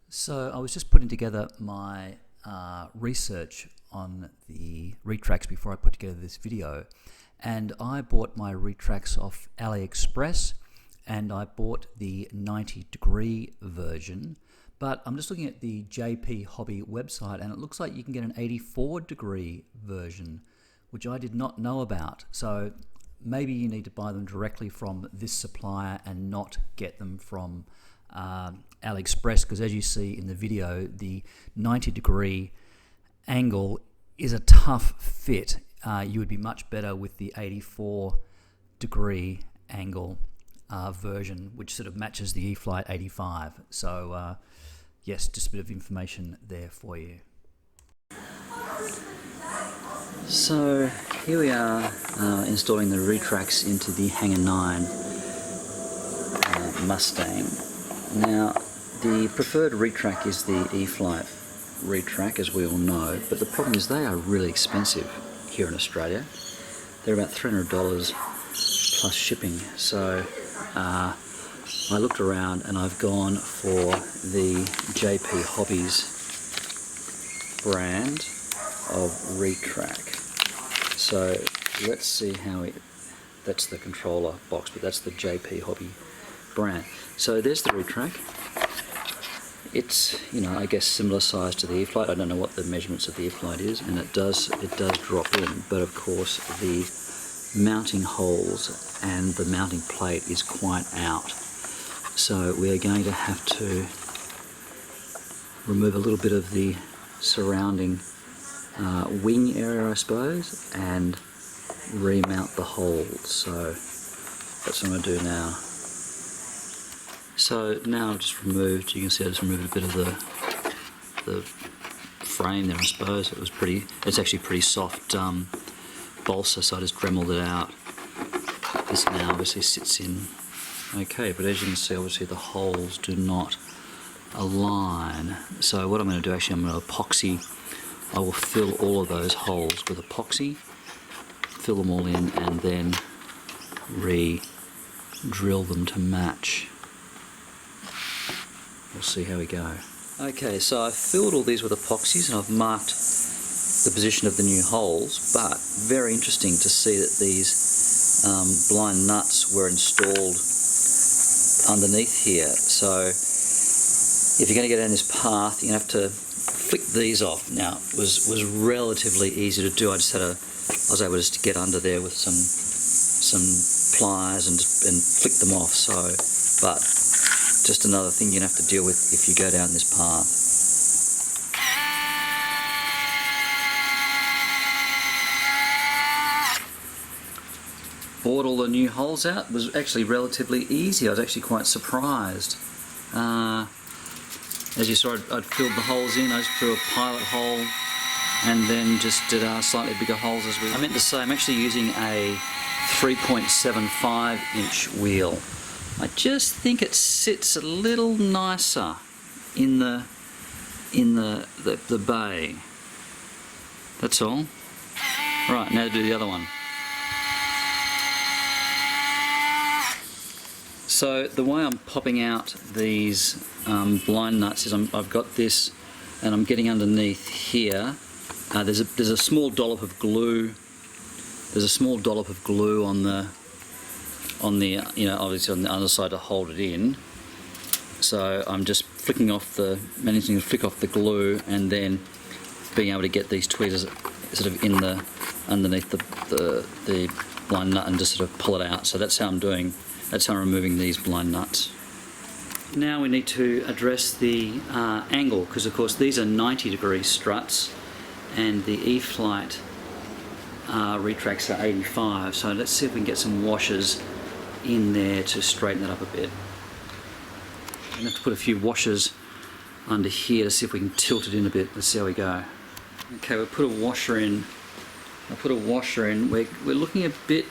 So I was just putting together my research on the Retracts before I put together this video, and I bought my Retracts off AliExpress, and I bought the 90-degree version, but I'm just looking at the JP Hobby website and it looks like you can get an 84-degree version, which I did not know about. So maybe you need to buy them directly from this supplier and not get them from AliExpress, because as you see in the video, the 90-degree angle is a tough fit. You would be much better with the 84-degree angle version, which sort of matches the E-flite 85. So yes, just a bit of information there for you. So here we are installing the Retracts into the Hangar 9 Mustang. Now, the preferred retract is the E-flite retract, as we all know, but the problem is they are really expensive here in Australia. They're about $300 plus shipping. So I looked around and I've gone for the JP Hobbies brand of retract. So let's see how that's the controller box, but that's the JP Hobby brand. So there's the retract. It's, I guess similar size to the E-flite. I don't know what the measurements of the E-flite is, and it does drop in, but of course the mounting holes and the mounting plate is quite out. So we are going to have to remove a little bit of the surrounding wing area, I suppose, and remount the holes. So that's what I'm going to do now. So now I've just removed, you can see I just removed a bit of the frame there, I suppose. It's actually pretty soft balsa, so I just dremeled it out. This now obviously sits in okay, but as you can see, obviously the holes do not align. So what I'm going to do, actually, I'm going to epoxy. I will fill all of those holes with epoxy, fill them all in, and then re-drill them to match. We'll see how we go. Okay, so I've filled all these with epoxies and I've marked the position of the new holes, but very interesting to see that these blind nuts were installed underneath here. So if you're going to go down this path, you're going to have to flick these off. Now, it was relatively easy to do. I was able just to get under there with some pliers and flick them off. So, but just another thing you're going to have to deal with if you go down this path. Bought all the new holes out. It was actually relatively easy. I was actually quite surprised. As you saw, I'd filled the holes in. I just threw a pilot hole and then just did slightly bigger holes as we... I meant to say I'm actually using a 3.75 inch wheel. I just think it sits a little nicer in the bay. That's all. Right, now to do the other one. So the way I'm popping out these blind nuts is I've got this, and I'm getting underneath here. There's a small dollop of glue. There's a small dollop of glue on the obviously on the underside to hold it in. So I'm just managing to flick off the glue, and then being able to get these tweezers sort of underneath the blind nut and just sort of pull it out. So that's how I'm doing. That's how I'm removing these blind nuts. Now we need to address the angle, because of course these are 90-degree struts and the E-flite retracts are 85. So let's see if we can get some washers in there to straighten it up a bit. I'm going to have to put a few washers under here to see if we can tilt it in a bit. Let's see how we go. Okay, we'll put a washer in. I'll put a washer in. We're looking a bit,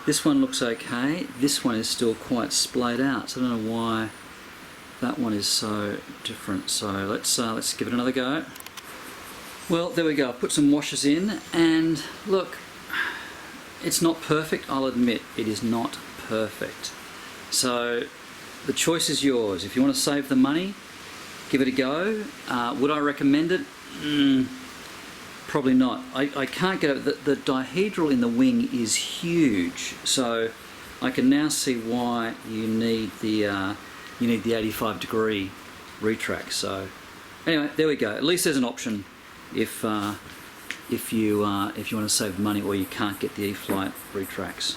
this one looks okay. This one is still quite splayed out, so I don't know why that one is so different. So let's give it another go. Well, there we go. I've put some washers in, and look, it's not perfect. I'll admit it is not perfect. So the choice is yours. If you want to save the money, give it a go. Would I recommend it? Probably not. I can't get it. The dihedral in the wing is huge, so I can now see why you need the 85-degree retract. So anyway, there we go. At least there's an option if you want to save money or you can't get the E-flite retracts.